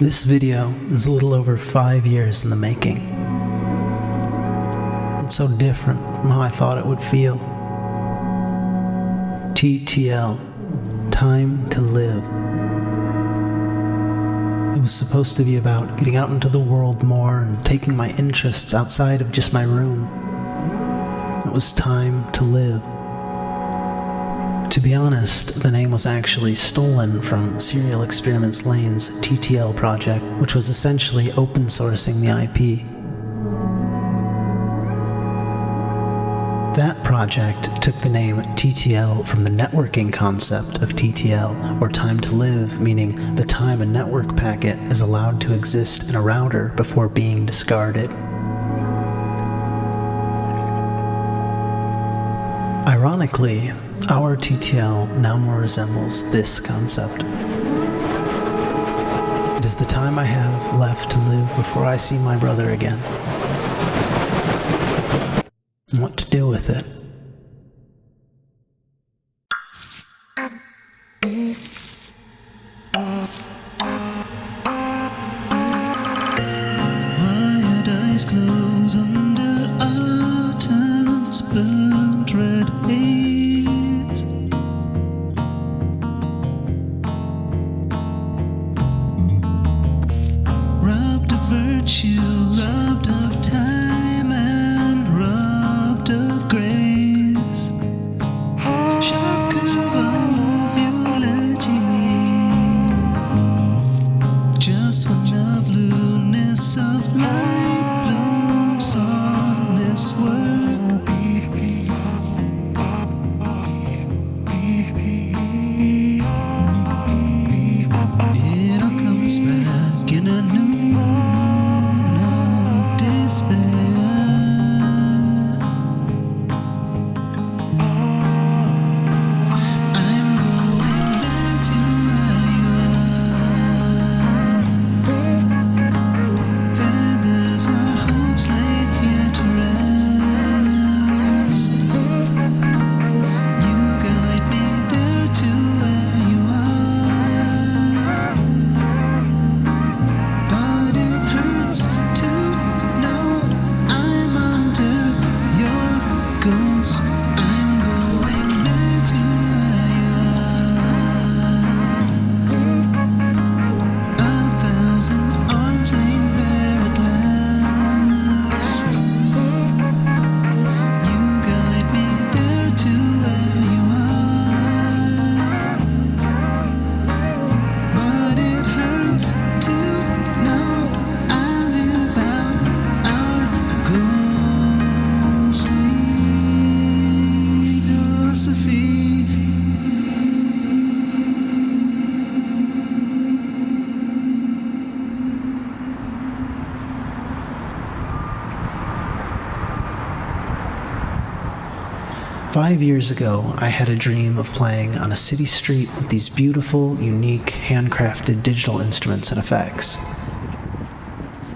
This video is a little over 5 years in the making. It's so different from how I thought it would feel. TTL, Time to Live. It was supposed to be about getting out into the world more and taking my interests outside of just my room. It was time to live. To be honest, the name was actually stolen from Serial Experiments Lane's TTL project, which was essentially open sourcing the IP. That project took the name TTL from the networking concept of TTL, or time to live, meaning the time a network packet is allowed to exist in a router before being discarded. Ironically, our TTL now more resembles this concept. It is the time I have left to live before I see my brother again. And what to do with it. Wired eyes close under autumn's burnt red haze. Robbed of virtue, robbed of time, and robbed of grace. Shock of all eulogy. Just when the blueness of light blooms on this world. It all comes back in a new moon of despair. I'm going back to where you are. Feathers are hopes laid here to rest. You guide me there to where you are. But it hurts to know I'm under your ghost. I'm going there to where you are. 1,000 arms laid bare at last. You guide me there to where you are. But it hurts to know I live out our ghostly philosophy. 5 years ago, I had a dream of playing on a city street with these beautiful, unique, handcrafted digital instruments and effects.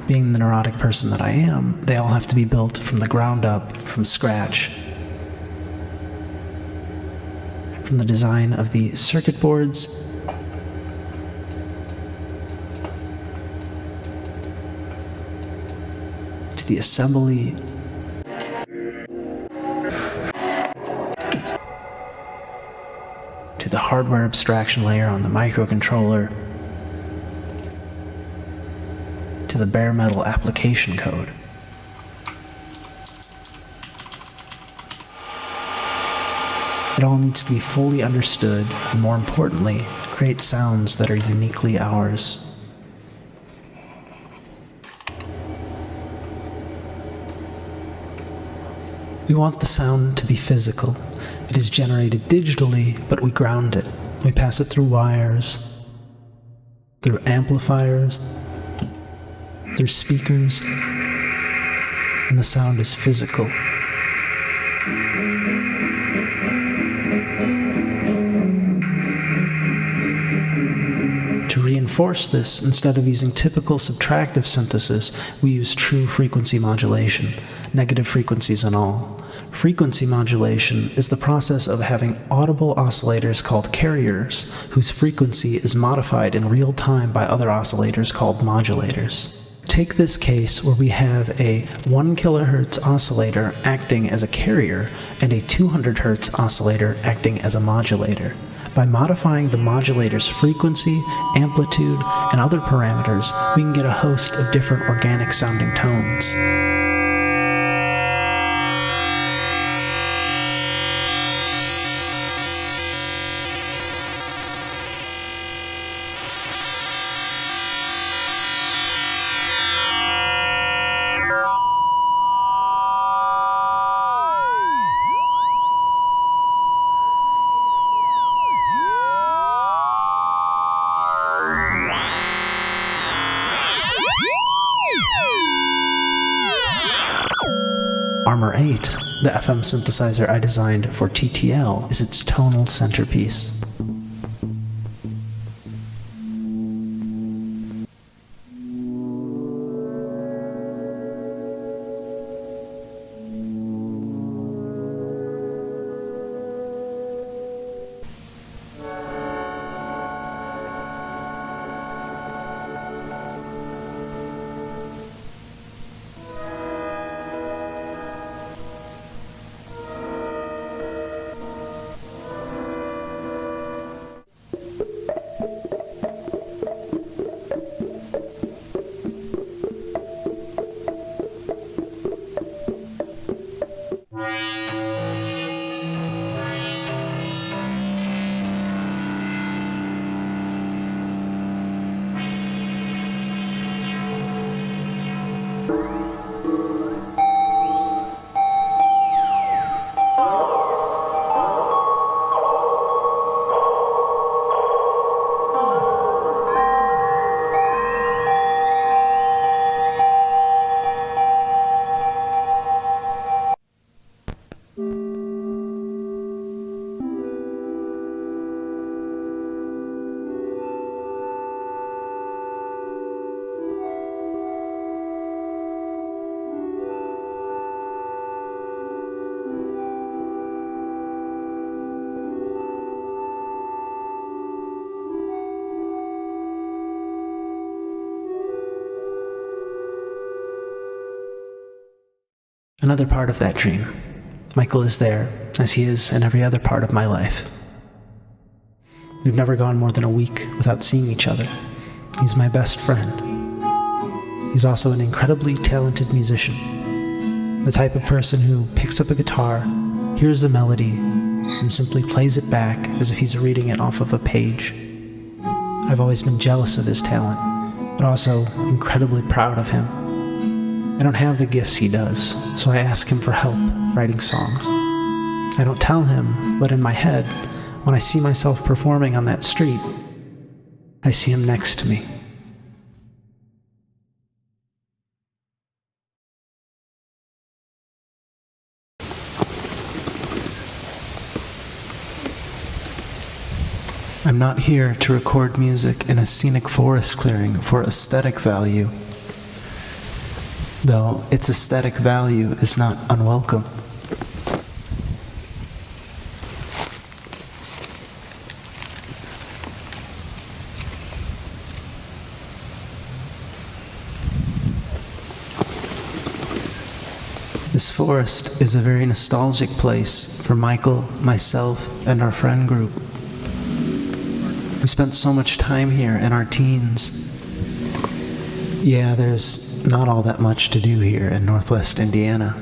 Being the neurotic person that I am, they all have to be built from the ground up, from scratch. From the design of the circuit boards, to the assembly, to the hardware abstraction layer on the microcontroller, to the bare metal application code. It all needs to be fully understood, and more importantly, create sounds that are uniquely ours. We want the sound to be physical. It is generated digitally, but we ground it. We pass it through wires, through amplifiers, through speakers, and the sound is physical. To reinforce this, instead of using typical subtractive synthesis, we use true frequency modulation, negative frequencies and all. frequency modulation is the process of having audible oscillators called carriers, whose frequency is modified in real time by other oscillators called modulators. Take this case where we have a 1 kHz oscillator acting as a carrier and a 200 Hz oscillator acting as a modulator. By modifying the modulator's frequency, amplitude, and other parameters, we can get a host of different organic sounding tones. Armor 8, the FM synthesizer I designed for TTL, is its tonal centerpiece. Another part of that dream. Michael is there, as he is in every other part of my life. We've never gone more than a week without seeing each other. He's my best friend. He's also an incredibly talented musician. The type of person who picks up a guitar, hears a melody, and simply plays it back as if he's reading it off of a page. I've always been jealous of his talent, but also incredibly proud of him. I don't have the gifts he does, so I ask him for help writing songs. I don't tell him, but in my head, when I see myself performing on that street, I see him next to me. I'm not here to record music in a scenic forest clearing for aesthetic value, though its aesthetic value is not unwelcome. This forest is a very nostalgic place for Michael, myself, and our friend group. We spent so much time here in our teens. Yeah, there's not all that much to do here in Northwest Indiana.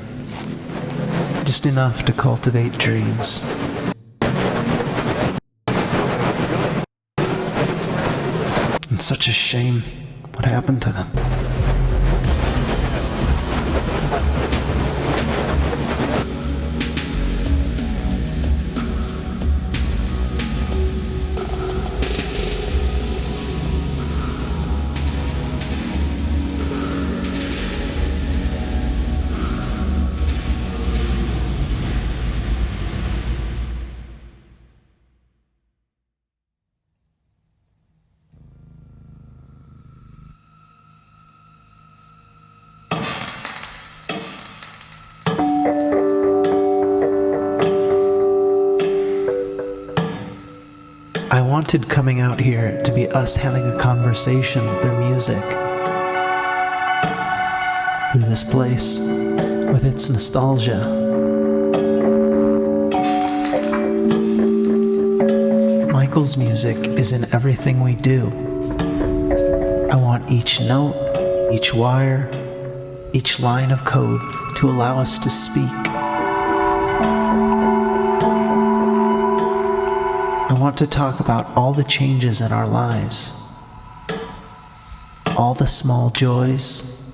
Just enough to cultivate dreams. It's such a shame what happened to them. wanted coming out here to be us having a conversation through music. Through this place, with its nostalgia. Michael's music is in everything we do. I want each note, each wire, each line of code to allow us to speak. I want to talk about all the changes in our lives, all the small joys,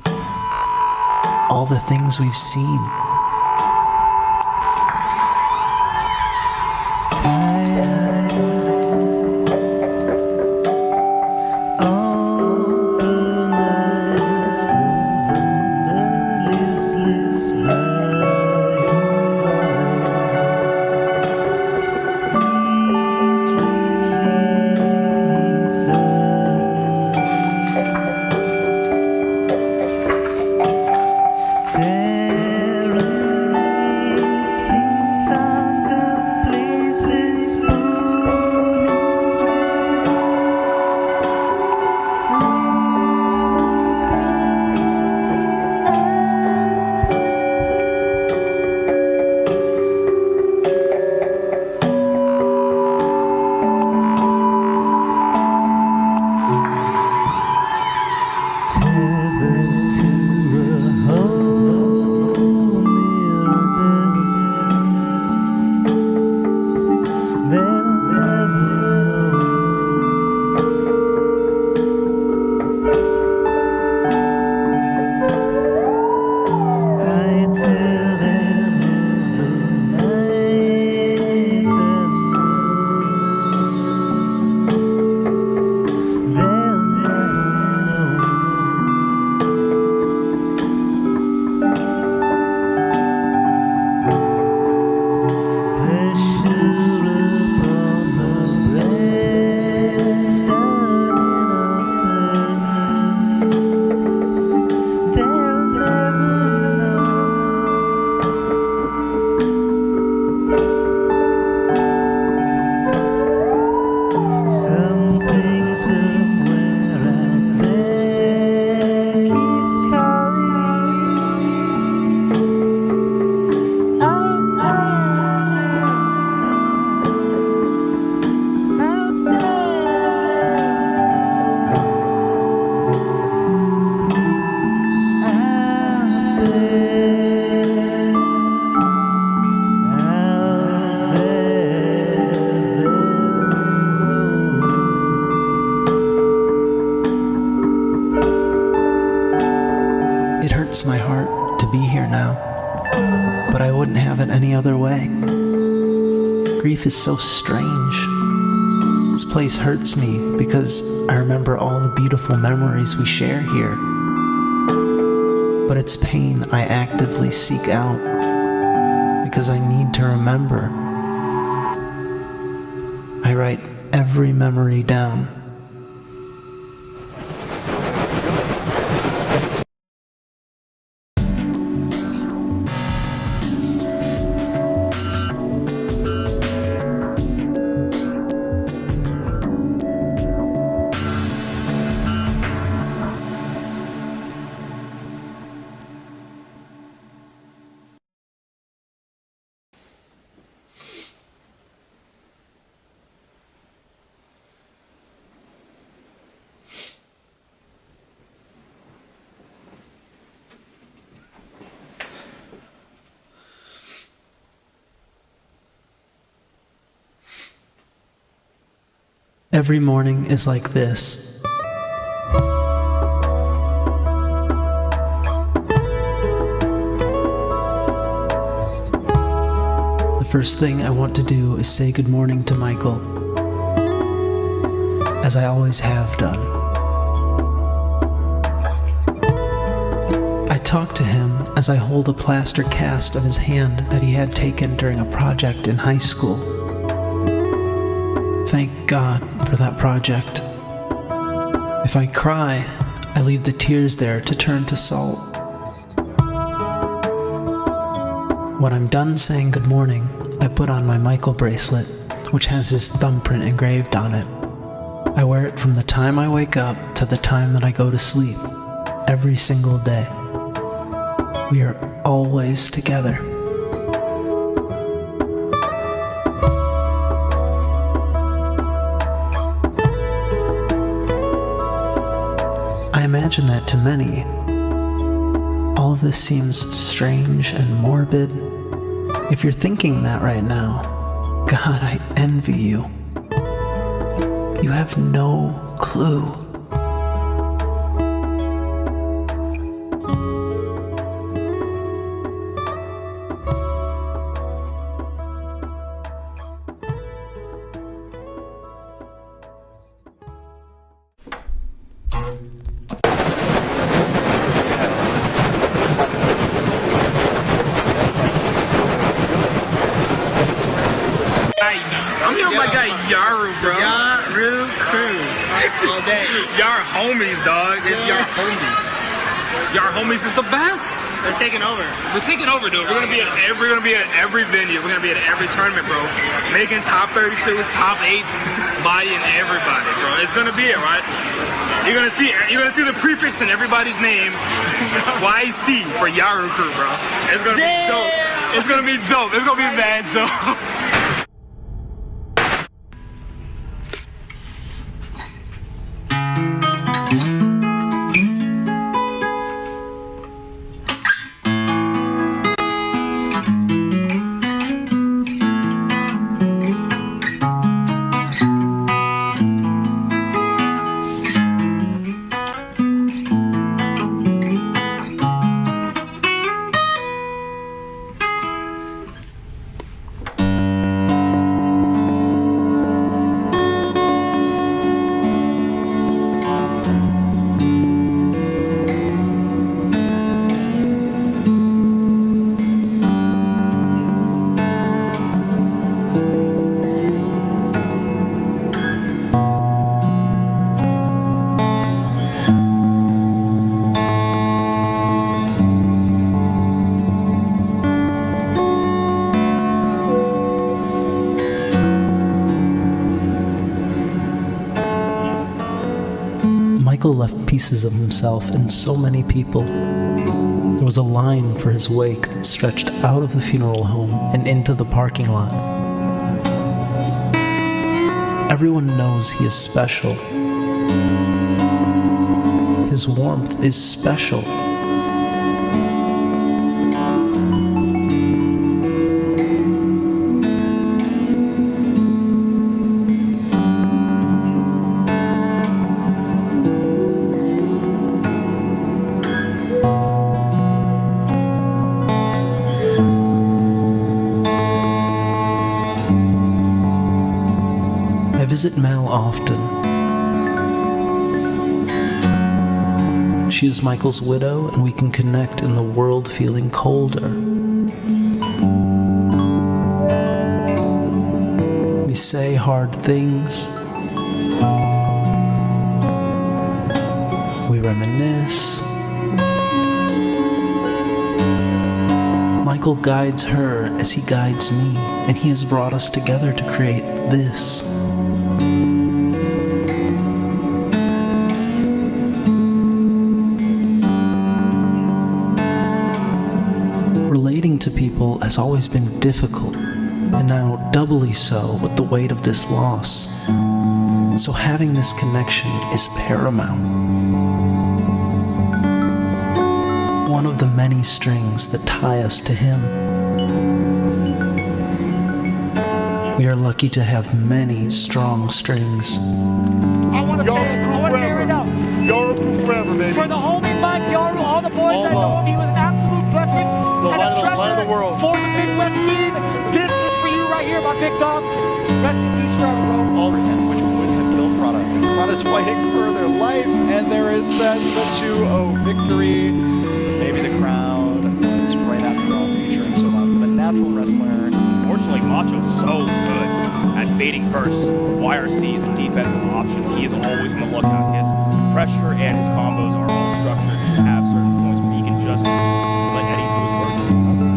all the things we've seen. My heart to be here now, but I wouldn't have it any other way. Grief is so strange. This place hurts me because I remember all the beautiful memories we share here. But it's pain I actively seek out because I need to remember. I write every memory down. Every morning is like this. The first thing I want to do is say good morning to Michael, as I always have done. I talk to him as I hold a plaster cast of his hand that he had taken during a project in high school. Thank God for that project. If I cry, I leave the tears there to turn to salt. When I'm done saying good morning, I put on my Michael bracelet which has his thumbprint engraved on it. I wear it from the time I wake up to the time that I go to sleep, every single day. We are always together. I imagine that to many, all of this seems strange and morbid. If you're thinking that right now, God, I envy you. You have no clue. I'm here with my guy Yaru, bro. Yaru crew. All day. Yar homies, dog. It's Yar homies. Yar homies is the best. They're taking over. We're taking over, dude. We're gonna be at every venue. We're gonna be at every tournament, bro. Making top 32s, top 8s, buying everybody, bro. It's gonna be it, right? You're gonna see the prefix in everybody's name. YC for Yaru crew, bro. It's gonna be dope. It's gonna be dope. It's gonna be mad dope. Michael left pieces of himself in so many people. There was a line for his wake that stretched out of the funeral home and into the parking lot. Everyone knows he is special. His warmth is special. I visit Mal often. She is Michael's widow, and we can connect in the world feeling colder. We say hard things. We reminisce. Michael guides her as he guides me, and he has brought us together to create this. Relating to people has always been difficult, and now doubly so with the weight of this loss. So having this connection is paramount. One of the many strings that tie us to him. We are lucky to have many strong strings. I want to say it right now. Yaru crew forever, baby. For the homie Mike Yaru, all the boys that know him, he was an absolute blessing and a treasure of the world. for the Midwest scene. This is for you right here, my big dog. Rest in peace forever, bro. All pretend which would have killed Prada. Prada's fighting for their life, and there is that statue of victory. Maybe the crowd is right after all featuring so much for the natural wrestler. Unfortunately, Macho's so good at baiting bursts, YRCs, and defensive options. He is always on the lookout. His pressure and his combos are all structured to have certain points where he can just let Eddie do his work.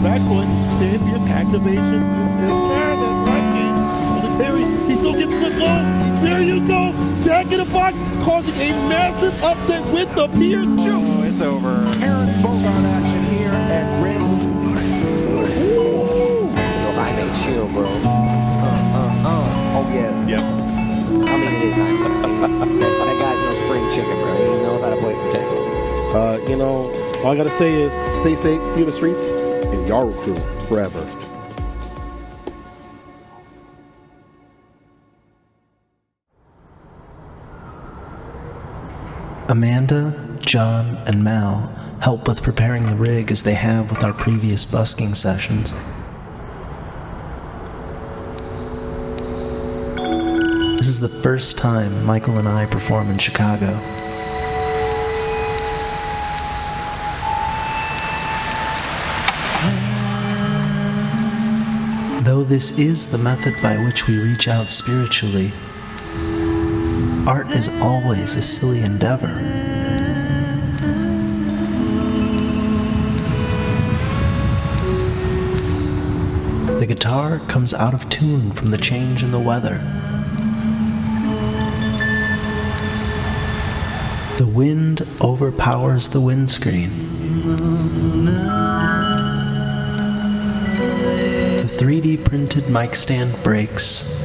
That one, the hippiest activation is there. That right game. It's really Perry. He still gets put low. There you go. Sack in the box, causing a massive upset with the Pierce shoot. Oh, it's over. Terrence Bogart action here at Red Roof. Yo, I made chill, bro. Oh, yeah. Yep. I mean, it is. That guy's no spring chicken, bro. He knows how to play some technique. You know, all I gotta say is stay safe, stay on the streets, and Yaru Crew forever. Amanda, John, and Mal help with preparing the rig as they have with our previous busking sessions. This is the first time Michael and I perform in Chicago. Though this is the method by which we reach out spiritually, art is always a silly endeavor. The guitar comes out of tune from the change in the weather. The wind overpowers the windscreen. The 3D printed mic stand breaks.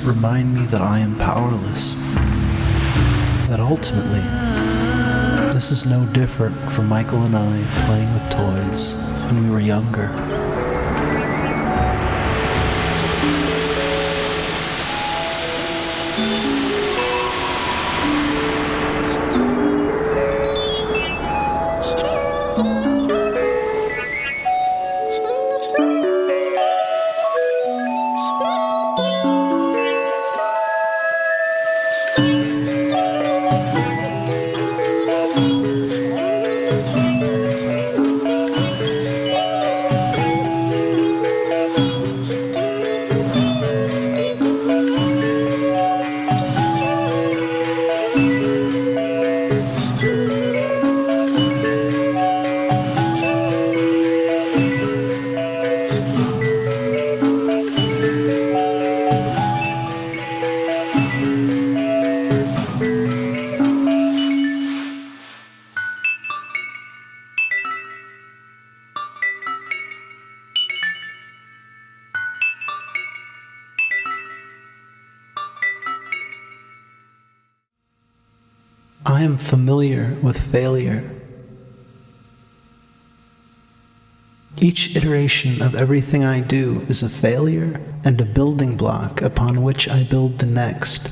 Remind me that I am powerless. That ultimately, this is no different from Michael and I playing with toys when we were younger. I am familiar with failure. Each iteration of everything I do is a failure and a building block upon which I build the next.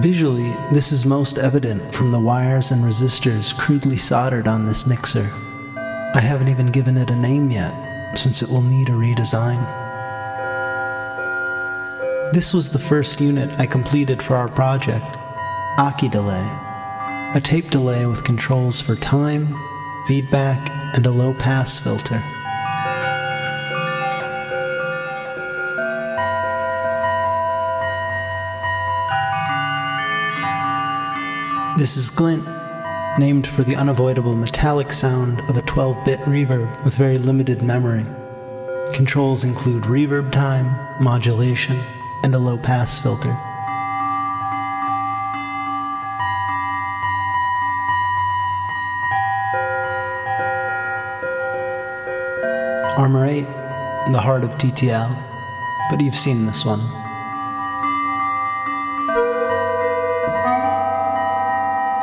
Visually, this is most evident from the wires and resistors crudely soldered on this mixer. I haven't even given it a name yet, since it will need a redesign. This was the first unit I completed for our project, Aki Delay. a tape delay with controls for time, feedback, and a low-pass filter. This is Glint, named for the unavoidable metallic sound of a 12-bit reverb with very limited memory. Controls include reverb time, modulation, and a low-pass filter. Armor 8, the heart of TTL, but you've seen this one.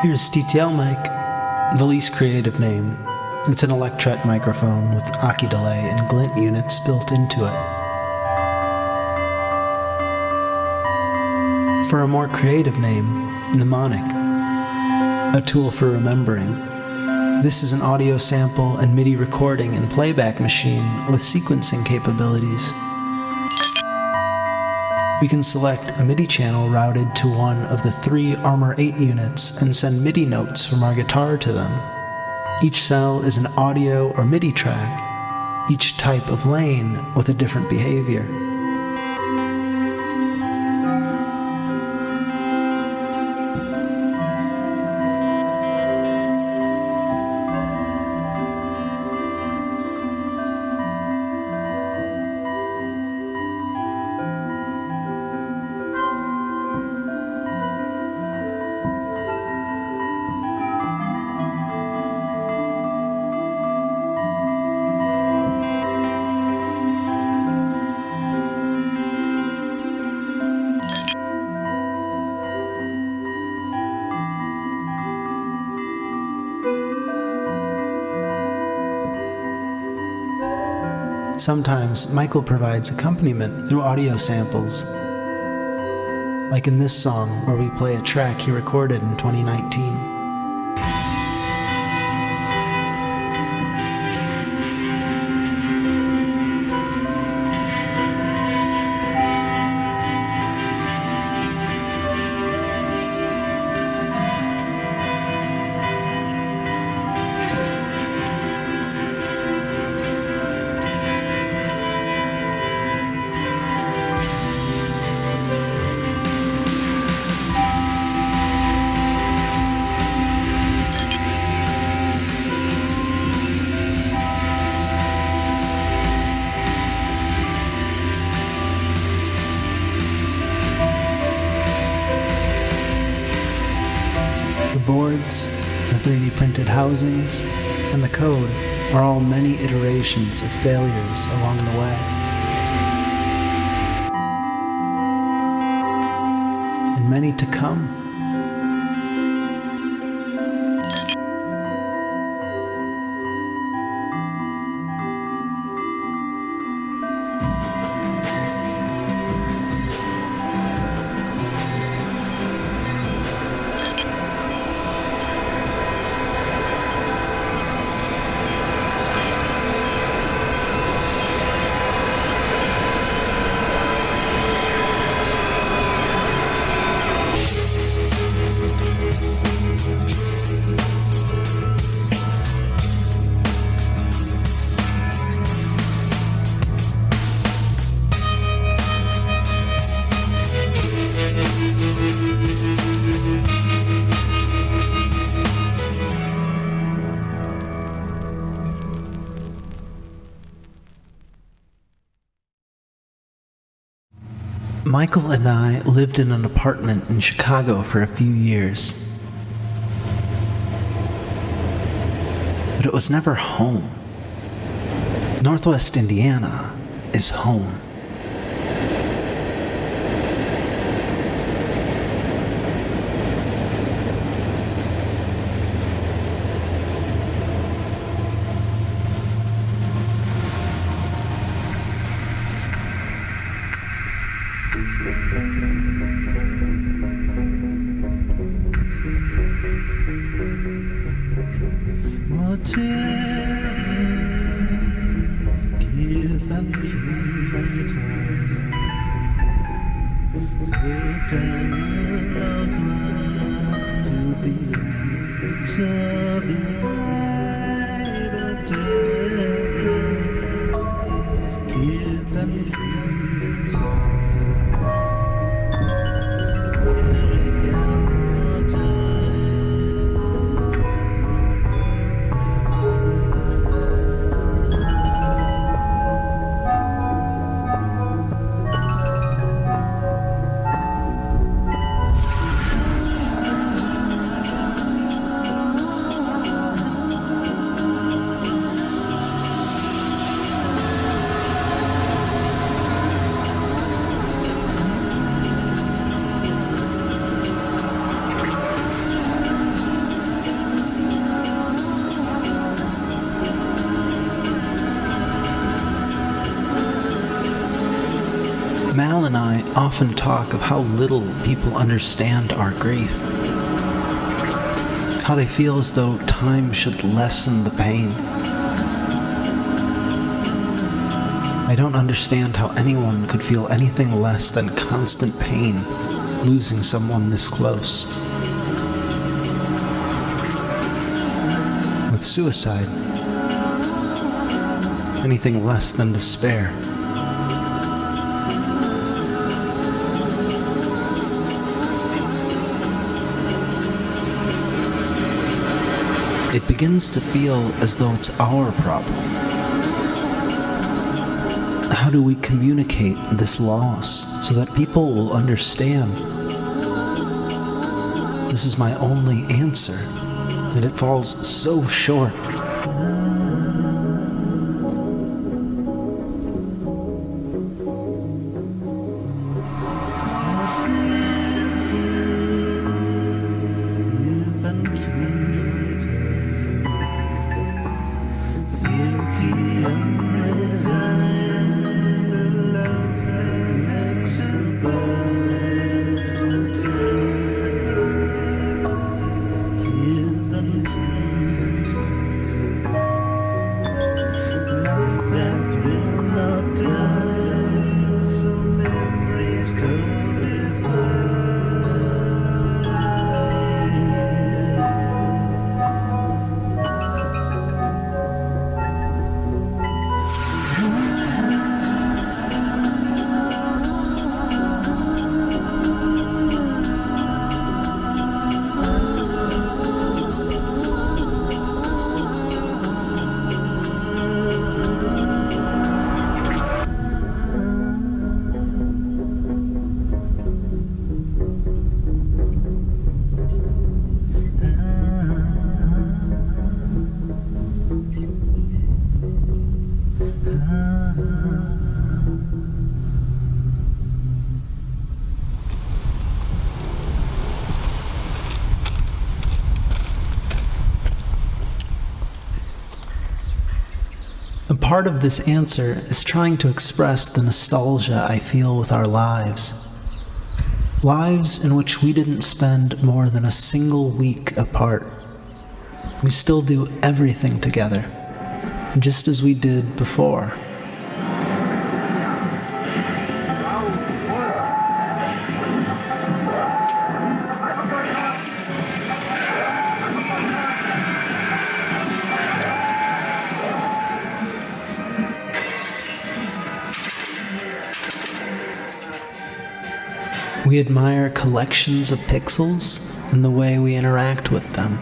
Here's TTL mic, the least creative name. It's an Electret microphone with Aki delay and Glint units built into it. For a more creative name, Mnemonic, a tool for remembering. This is an audio sample and MIDI recording and playback machine with sequencing capabilities. We can select a MIDI channel routed to one of the 3 Armor 8 units and send MIDI notes from our guitar to them. Each cell is an audio or MIDI track, each type of lane with a different behavior. Sometimes Michael provides accompaniment through audio samples, like in this song where we play a track he recorded in 2019. Boards, the 3D printed housings, and the code are all many iterations of failures along the way. And many to come. Michael and I lived in an apartment in Chicago for a few years. But it was never home. Northwest Indiana is home. It allows me to be Mal and I often talk of how little people understand our grief. How they feel as though time should lessen the pain. I don't understand how anyone could feel anything less than constant pain losing someone this close. With suicide, anything less than despair. It begins to feel as though it's our problem. How do we communicate this loss so that people will understand? This is my only answer, and it falls so short. Part of this answer is trying to express the nostalgia I feel with our lives. Lives in which we didn't spend more than a single week apart. We still do everything together, just as we did before. We admire collections of pixels and the way we interact with them.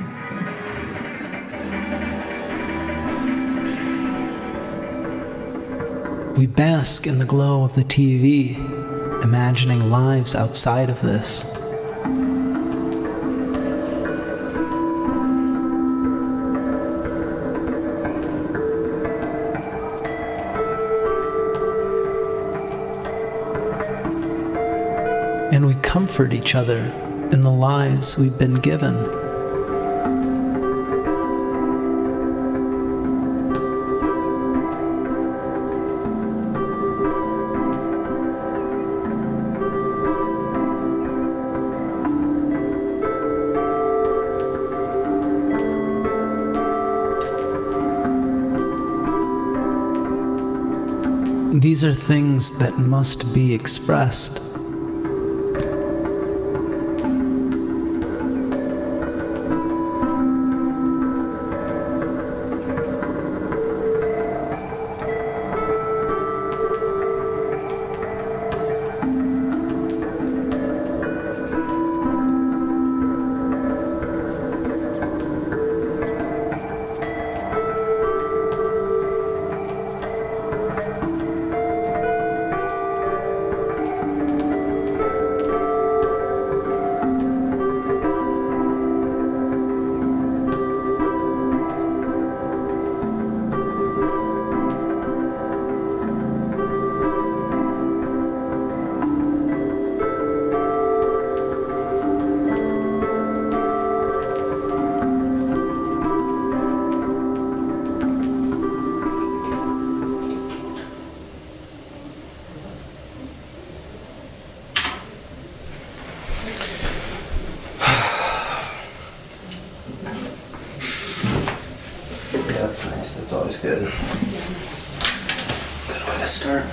We bask in the glow of the TV, imagining lives outside of this. And we comfort each other in the lives we've been given. These are things that must be expressed. That's always good. Good way to start.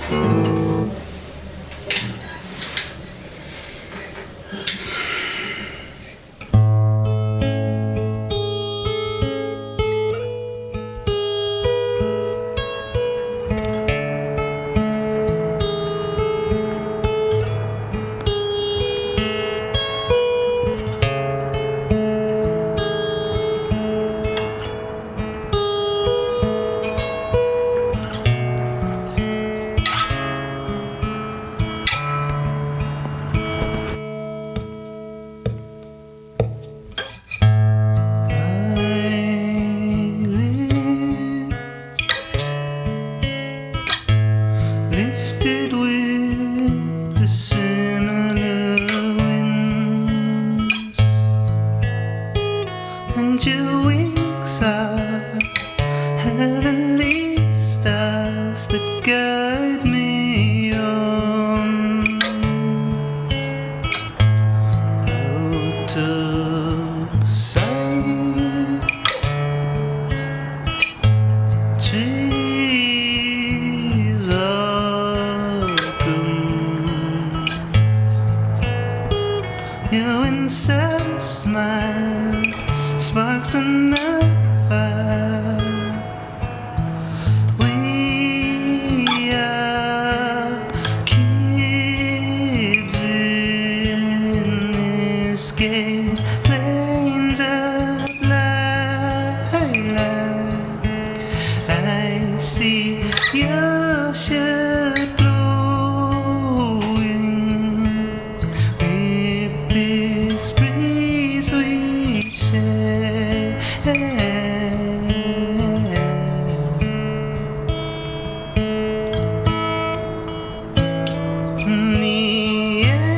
Lifted with the similar winds, and your wings are heavenly stars that guide me on out of sight. Trees are gone. Your inside smile sparks another fire. We are kids in this game's lanes of light. I see your shirt blowing with this breeze we share. In the end,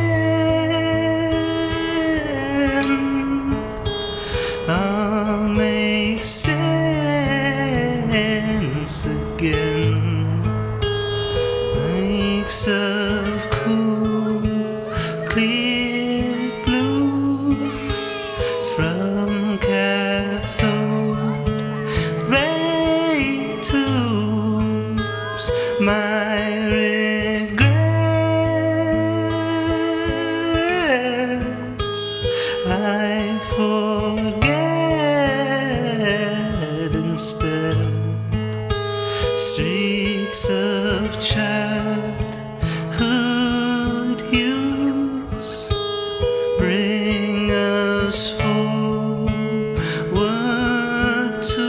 all makes sense again. Lakes of cool, clear blues from cathode ray tubes. My regrets I forget instead. Streets of childhood hues bring us forward to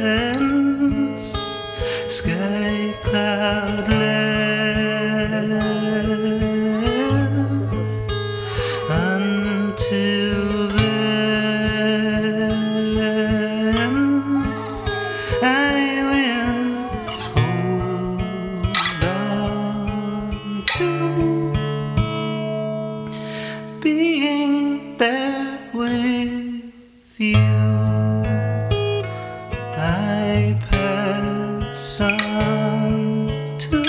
recompense. Sky cloudless. Until then, I will hold on to being there with you. I pass on to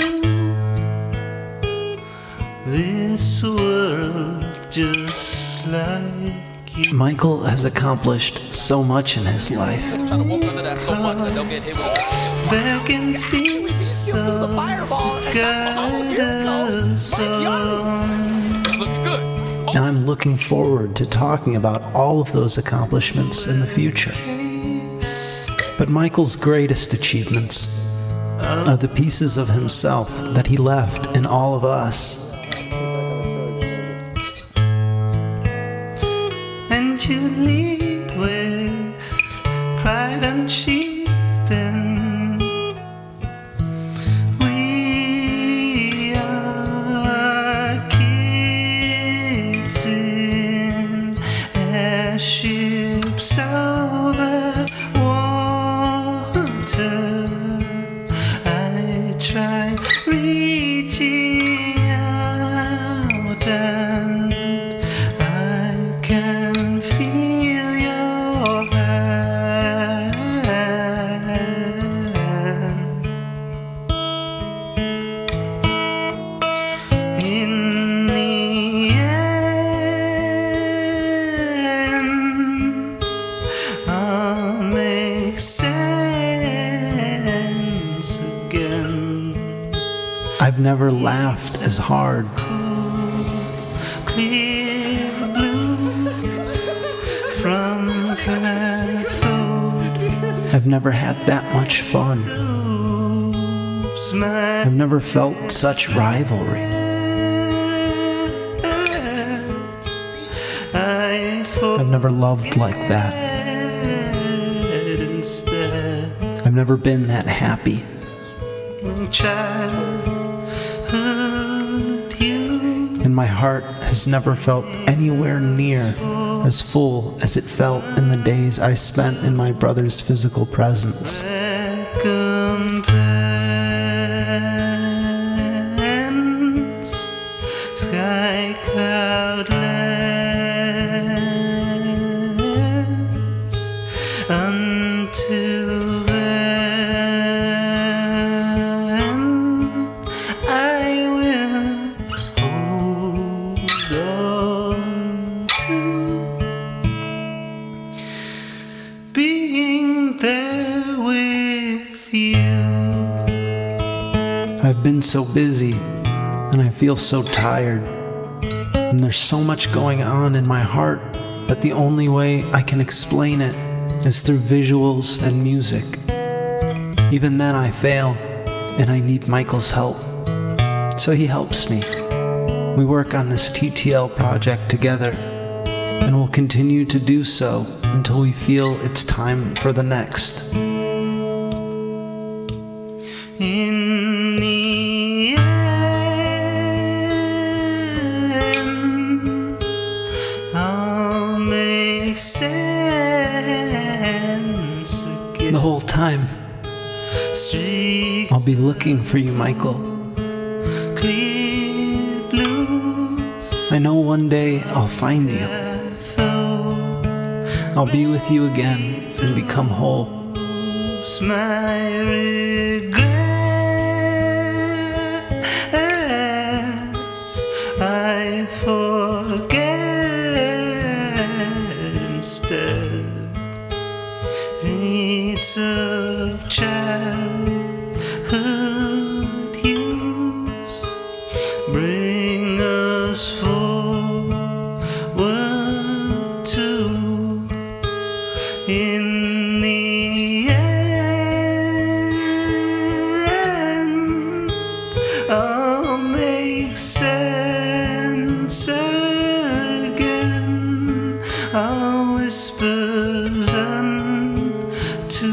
this world just like you. Michael has accomplished so much in his life. Beckons peace of guide us on. And I'm looking forward to talking about all of those accomplishments in the future. But Michael's greatest achievements are the pieces of himself that he left in all of us. And you lead with pride unsheathed, and we are kids in airships over water. I try reaching out, and I can feel your hand. In the end, I've never laughed as hard. Clear blue from cathode. I've never had that much fun. I've never felt such rivalry. I've never loved like that. I've never been that happy. And my heart has never felt anywhere near as full as it felt in the days I spent in my brother's physical presence. Sky cloudless until then I will hold on to being there with you. I've been so busy, and I feel so tired. And there's so much going on in my heart that the only way I can explain it is through visuals and music. Even then I fail, and I need Michael's help. So he helps me. We work on this TTL project together, and we'll continue to do so until we feel it's time for the next. In the end, I'll make sense again. The whole time, Streaks I'll be looking for you, Michael. clear blues. I know one day I'll find you. I'll be with you again and become whole. My regrets I forget instead. Reeds of childhood use bring us forward to in the end, I'll make sense again. Our whispers unto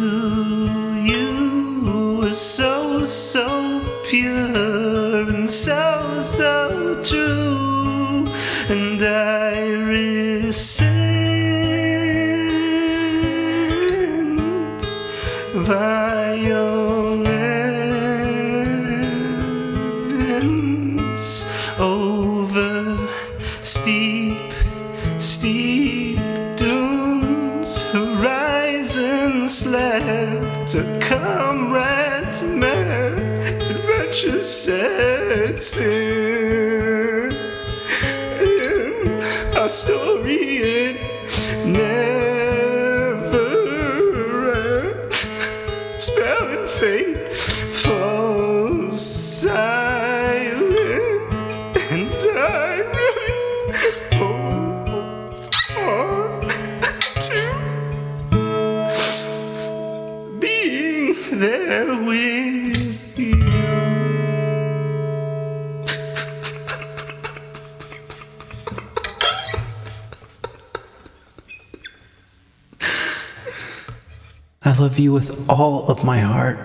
you were so, so pure and so, so true. And I rescind violence over steep, steep dunes. Horizons slept, a comrade's mad adventure sets in. Our story it never ends. Spelling fate falls silent, and I really hold on to being there with you. I love you with all of my heart.